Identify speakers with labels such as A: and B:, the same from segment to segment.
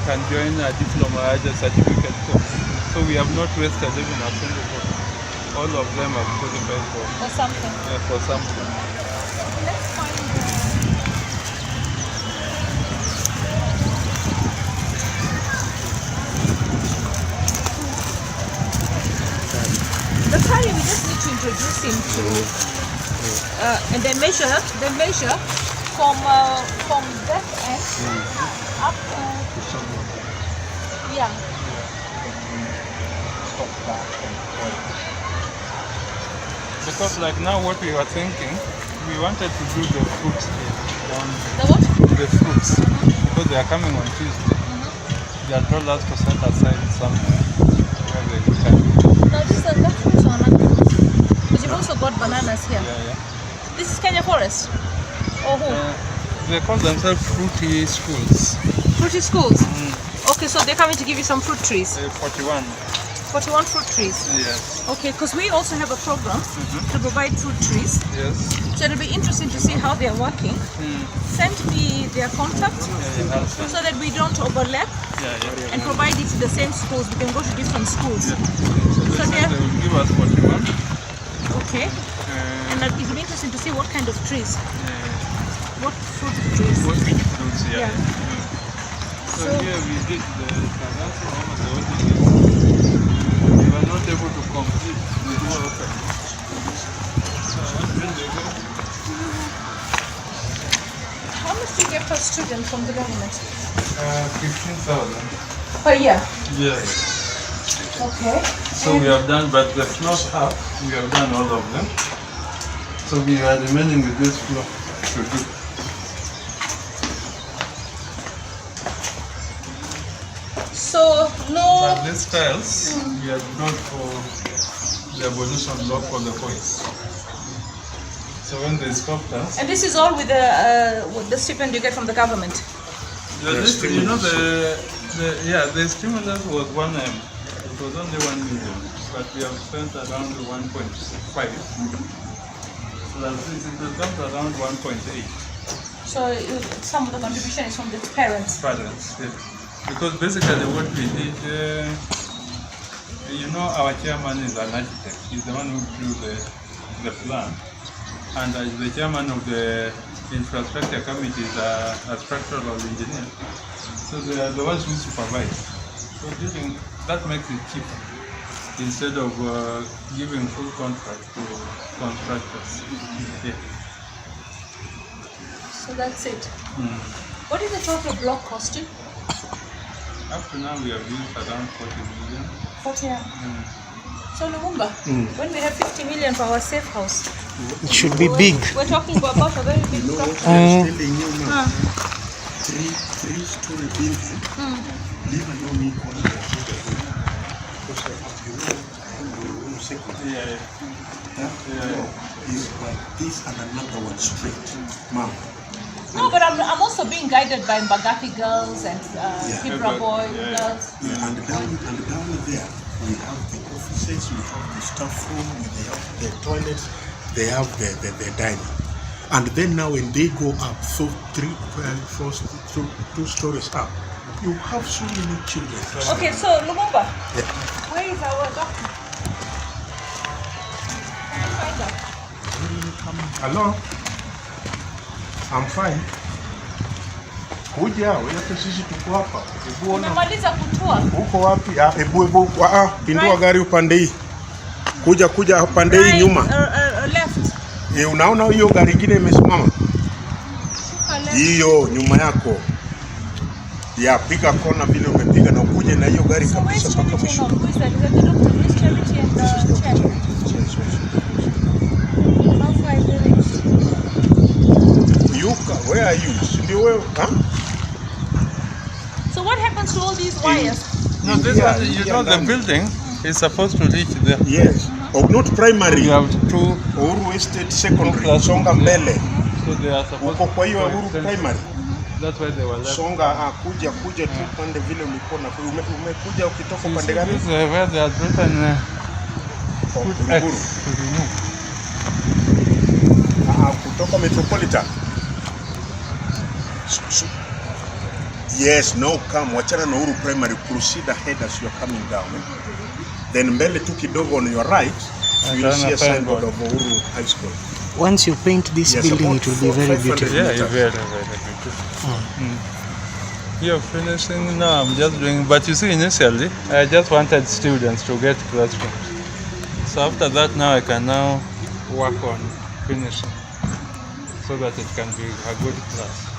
A: can join a diploma, a certificate course. So we have not wasted even a single one. All of them are qualified
B: or something.
A: for something.
B: Let's find the carrier. We just need to introduce him to, and they measure from that end up. Yeah.
A: Because like now what we were thinking, we wanted to do the fruits on
B: The what?
A: the fruits because they are coming on Tuesday. They had told us to set aside somewhere where they can.
B: No, this is that's also another fruit. But you've also got bananas here.
A: Yeah.
B: This is Kenya Forest. Or who?
A: They call themselves fruity schools.
B: Fruity schools. Okay, so they're coming to give you some fruit trees.
A: 41.
B: 41 fruit trees.
A: Yes.
B: Okay, because we also have a program to provide fruit trees.
A: Yes.
B: So it'll be interesting to see how they are working. Send me their contact so that we don't overlap and provide it to the same schools. We can go to different schools.
A: So they will give us 41.
B: Okay. And it will be interesting to see what kind of trees. What fruit trees.
A: What fruits,
B: Yeah.
A: So here we did the Tagasi almost the whole thing. We were not able to complete the whole open. So when they go.
B: How much do you get per student from the government?
A: 15,000.
B: Per year.
A: Yes.
B: Okay.
A: So we have done, but the floors half, we have done all of them. So we are remaining with this floor to do.
B: So no.
A: But these tiles, we have brought for the abolition law for the boys. So when they stopped us,
B: And this is all with the stipend you get from the government.
A: the stimulus was 1 M. It was only 1 million, but we have spent around 1.5. So that it will come to around 1.8.
B: So some of the contribution is from the parents.
A: Parents, yes. Because basically what we did, our chairman is an architect. He's the one who drew the plan. And as the chairman of the infrastructure committee is a structural engineer. So they are the ones who supervise. So that makes it cheap instead of giving full contract to contractors. Yeah.
B: So that's it. What is the total block costing?
A: Up to now we have used around 40 million.
B: 40. So Lumumba, when we have 50 million for our safe house,
C: It should be big.
B: we're talking about a very big structure.
D: Telling you now, three-story building, leave alone equal to Uhuru Secondary is like this and another one straight, ma'am.
B: No, but I'm also being guided by Mbagathi girls and Kibra boy girls.
D: Yeah, and down there we have the offices, we have the staff room, they have the toilets, they have the dining. And then now when they go up, so 2 stories up, you have so many children.
B: Okay, so Lumumba,
D: Yeah.
B: where is our doctor? Can you find out?
D: Hello? I'm fine. Kuja, wewe sisi tuko hapa. Hebu ona.
B: Umemaliza kutua?
D: Uko wapi? Hebu pindua gari upande hii. Kuja upande hii nyuma.
B: Left.
D: Unaona hiyo gari nyingine imesimama? Hiyo nyuma yako. Ya piga kona vile umepiga na ukuje na hiyo gari kabisa mpaka mwisho. Where are you? Ndio wewe, huh?
B: So what happens to all these wires?
A: No, this one, the building is supposed to reach there.
D: Yes. Not primary.
A: You have two
D: Uhuru Secondary. Songa mbele.
A: So they are supposed
D: Uko kwa hiyo Uhuru Primary.
A: That's why they were left.
D: Songa kuja tu pande vile ulikuwa na umekuja ukitoka pande gani?
A: This is where they are written
D: Uhuru. Kutoka Metropolitan. Yes, no, come. Wachana na Uhuru Primary, proceed ahead as you're coming down. Then mbele tu kidogo on your right, you will see a signboard of Uhuru High School.
C: Once you paint this building, it will be very beautiful.
A: Yeah, very, very beautiful. You're finishing now, I'm just doing, but you see, initially, I just wanted students to get classrooms. So after that, now I can now work on finishing so that it can be a good class.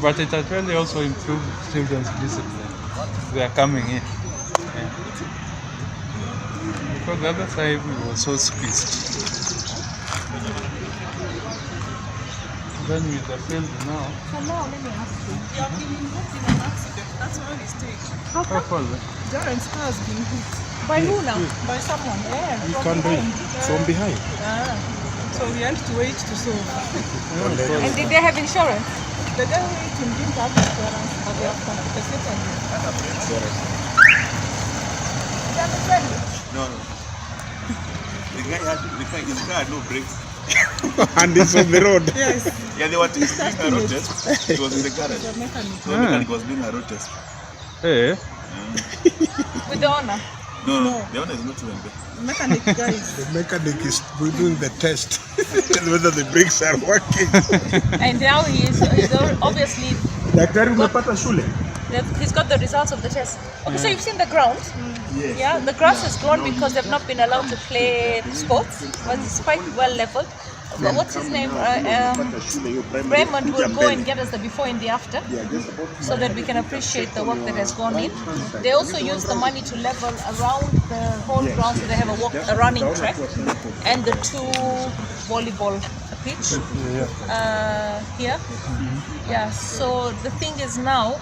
A: But it has really also improved students' discipline. They are coming in. Yeah. Because the other side was so squeezed. Then with the field now.
B: So now let me ask you. You have been involved in an accident. That's why we stayed.
A: How far?
B: Darren's car has been hit. By who now? By someone. Yeah.
D: You can do it from behind.
B: So we had to wait to solve.
A: Yeah,
B: And did they have insurance? The guy waiting didn't have insurance, but they have compensated him.
E: No. His car had no brakes.
D: And it's on the road.
B: Yes.
E: Yeah, they were doing a road test. It was in the garage. So the mechanic was doing a road test.
A: Hey.
B: With the owner?
E: No, the owner is not even there.
B: Mechanic guys.
D: The mechanic is doing the test whether the brakes are working.
B: And now he's obviously,
D: Daktari, umepata shule?
B: he's got the results of the test. Okay, so you've seen the ground.
D: Yes.
B: Yeah, the grass has grown because they've not been allowed to play sports, but it's quite well leveled. But what's his name? Raymond will go and get us the before and the after, so that we can appreciate the work that has gone in. They also use the money to level around the whole ground, so they have a running track and the 2 volleyball pitch here. Yeah. So the thing is now,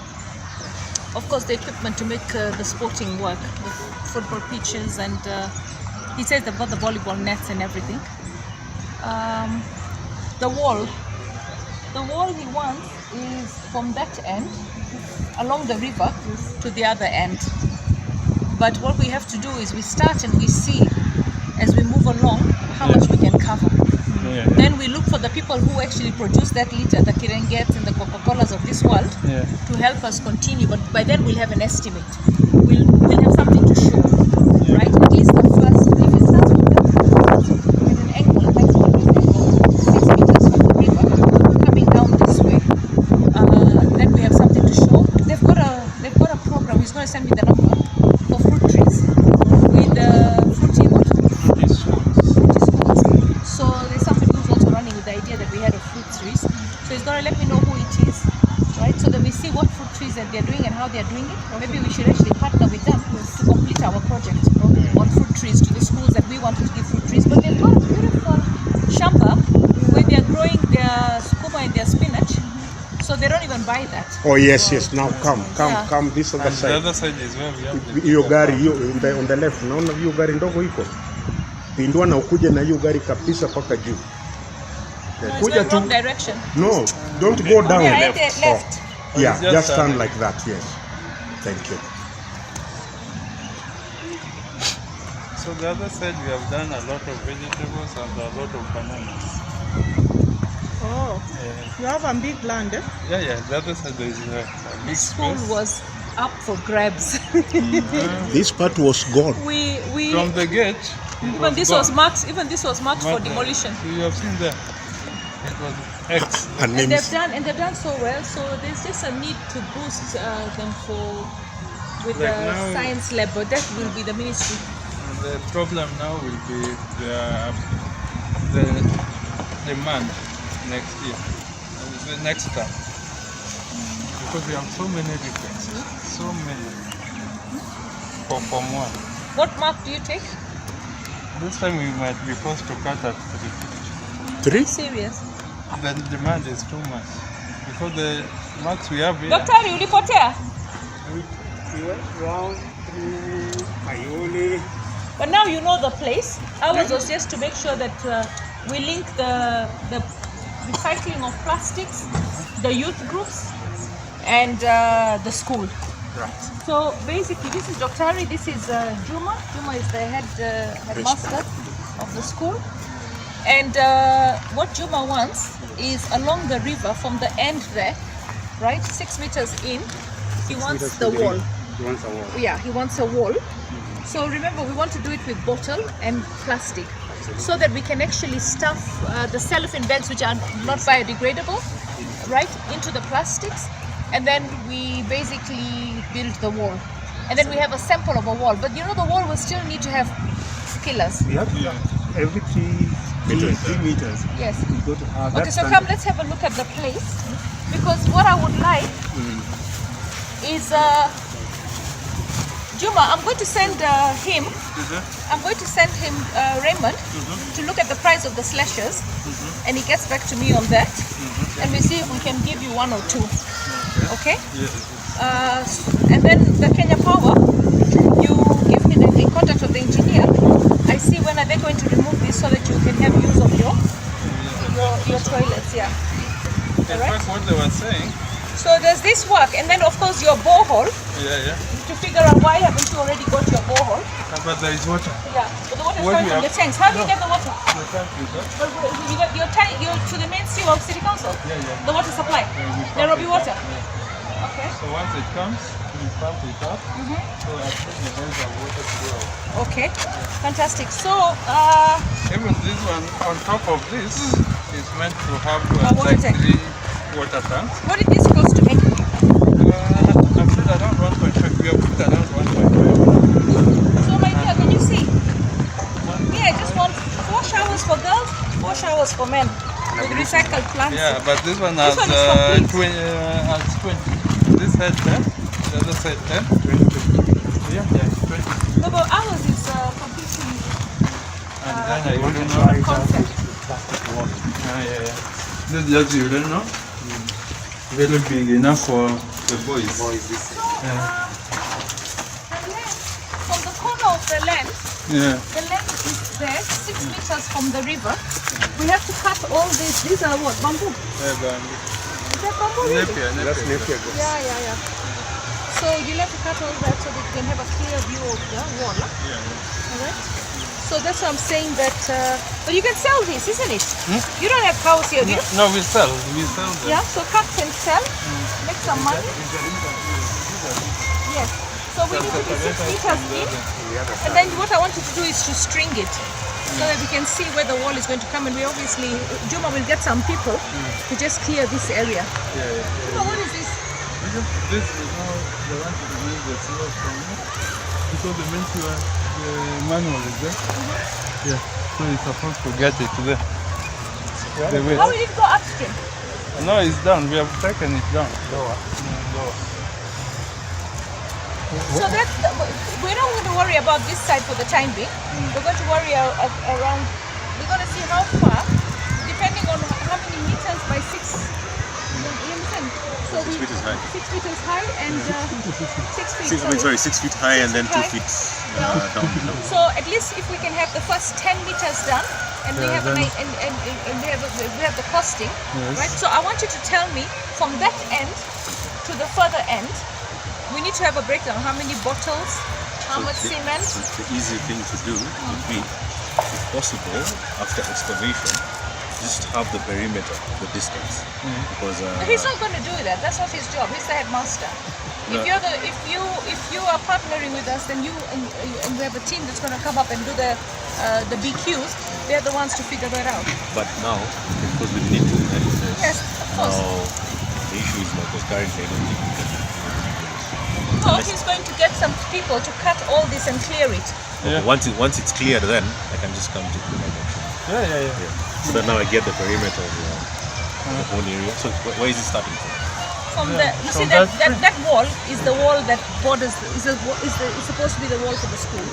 B: of course, the equipment to make the sporting work, the football pitches, and he says they've got the volleyball nets and everything. The wall he wants is from that end along the river to the other end. But what we have to do is we start and we see as we move along how much we can cover.
A: Yeah.
B: Then we look for the people who actually produce that litter, the Kirengets and the Coca-Colas of this world, to help us continue. But by then we'll have an estimate. We'll have something to show, right? At least the first, if it starts from that at an angle, like 6 meters from the river, coming down this way, then we have something to show. They've got a program. He's going to send me the number for fruit trees with fruity what? Fruity schools. So there's somebody who's also running with the idea that we had of fruit trees. So he's going to let me know who it is, right? So that we see what fruit trees that they're doing and how they're doing it. Or maybe we should actually partner with them to complete our project on fruit trees to the schools that we wanted to give fruit trees. But they've got a beautiful shamba where they're growing their sukuma and their spinach. So they don't even buy that.
D: Oh yes, yes. Now come this other
A: And the
D: side.
A: other side is where we have
D: Hiyo gari hiyo on the left, unaona hiyo gari ndogo iko. Pindua na ukuje na hiyo gari kabisa paka juu.
B: No, it's
D: Kuja
B: going
D: tu.
B: wrong direction.
D: No, don't go down.
B: Yeah, left.
D: Oh, yeah,
A: It's just
D: just stand
A: turn.
D: like that. Yes. Thank you.
A: So the other side we have done a lot of vegetables and a lot of bananas.
F: Oh, you have a big land, eh?
A: Yeah, the other side there is a big
B: School
A: space.
B: was up for grabs.
D: This part was gone.
B: we
A: From the gate,
B: even this was marked. Even this was marked for
A: Marked,
B: demolition.
A: So you have seen there. It was X.
D: And
B: And
D: names.
B: they've done so well. So there's just a need to boost them with
A: Like
B: the
A: now-
B: science lab, but that will be the ministry.
A: And the problem now will be the demand next year, the next term. Because we have so many differences, so many. For Form 1.
B: What mark do you take?
A: This time we might be forced to cut at 3.
D: 3?
B: Serious.
A: The demand is too much. Because the marks we have here,
B: Daktari, ulipotea?
C: We went round through Ayole.
B: But now you know the place. Ours was just to make sure that we link the recycling of plastics, the youth groups, and the school.
A: right.
B: So basically, this is Dr. Hari, this is Juma. Juma is the headmaster of the school. And what Juma wants is along the river from the end there, right? 6 meters in. He wants the wall.
C: He wants a wall.
B: Yeah, he wants a wall. So remember, we want to do it with bottle and plastic, so that we can actually stuff the cellophane bags, which are not biodegradable, right, into the plastics, and then we basically build the wall. And then we have a sample of a wall, but you know the wall will still need to have pillars.
C: We have every 3 meters.
B: Yes.
C: We go to
B: Okay, so come, let's have a look at the place, because what I would like is Juma, I'm going to send him. I'm going to send him Raymond to look at the price of the slashers, and he gets back to me on that, and we see if we can give you 1 or 2. Okay? And then the Kenya Power, you give me the contact of the engineer. I see when are they going to remove this so that you can have use of your toilets. Yeah.
A: In fact, what they were saying.
B: So there's this work, and then of course your borehole.
A: Yeah.
B: To figure out why haven't you already got your borehole?
A: But there is water.
B: Yeah, but the water is
A: What
B: coming
A: we
B: from
A: have-
B: the tanks. How do you get the water?
A: The tank is there.
B: But you got your tank, to the main sewer of City Council.
A: Yeah.
B: The water supply.
A: We
B: Nairobi
A: pump it
B: water.
A: up,
B: Okay.
A: So once it comes, we pump it up. So I think the guys have water to go.
B: Okay. Fantastic. So
A: Even this one on top of this is meant to have
B: water
A: like
B: tank.
A: 3 water tanks.
B: what did this cost to make?
A: I've put around 1.5. We have put around 1.5.
B: So my dear, can you see? Me, I just want 4 showers for girls, 4 showers for men with recycled plants.
A: Yeah, but this one has
B: one is complete.
A: 20. This had 10. The other side 10. 20. Yeah, 20.
B: No, but ours is completely
A: And then I don't know.
B: concept.
A: Yeah. This is just you don't know. Very big enough for the boys.
B: The land, from the corner of the land,
A: Yeah.
B: the land is there, 6 meters from the river. We have to cut all this. These are what? Bamboo? Is that bamboo? Really?
A: Napier.
B: Yeah. So you'll have to cut all that so that you can have a clear view of the wall. Alright? So that's what I'm saying that, but you can sell this, isn't it? You don't have cows here, do you?
A: No, we sell. We sell them.
B: Yeah, so cut and sell, make some money. Yes. So we need to be 6 meters in, and then what I want you to do is to string it, so that we can see where the wall is going to come, and we obviously, Juma will get some people to just clear this area. Juma, what is this?
A: This is how they want to remove the sewer from here. Because the main sewer, the manual is there. Yeah. So you're supposed to get it there. The way.
B: How will it go upstream?
A: No, it's down. We have taken it down. Lower.
B: So that we're not going to worry about this side for the time being. We're going to worry around. We're going to see how far, depending on how many meters by 6. You understand? So
E: 6 meters high.
B: 6 meters high and 6 feet.
E: 6 feet high and then 2 feet down below.
B: So at least if we can have the first 10 meters done, and we have we have the costing, right? So I want you to tell me from that end to the further end, we need to have a breakdown. How many bottles? How much cement?
E: So the easy thing to do would be, if possible, after excavation, just have the perimeter, the distance, because
B: He's not going to do that. That's not his job. He's the headmaster.
E: No.
B: If you are partnering with us, then you and we have a team that's going to come up and do the BQs. They're the ones to figure that out.
E: But now, because we need to manage this,
B: Yes, of course.
E: now the issue is not because currently I don't think we can.
B: No, he's going to get some people to cut all this and clear it.
A: Yeah.
E: Once it's cleared, then I can just come to the direction.
A: Yeah.
E: So that now I get the perimeter of the whole area. So where is it starting from?
B: From the you see
A: from
B: that
A: that
B: wall is the wall that borders is supposed to be the wall for the school.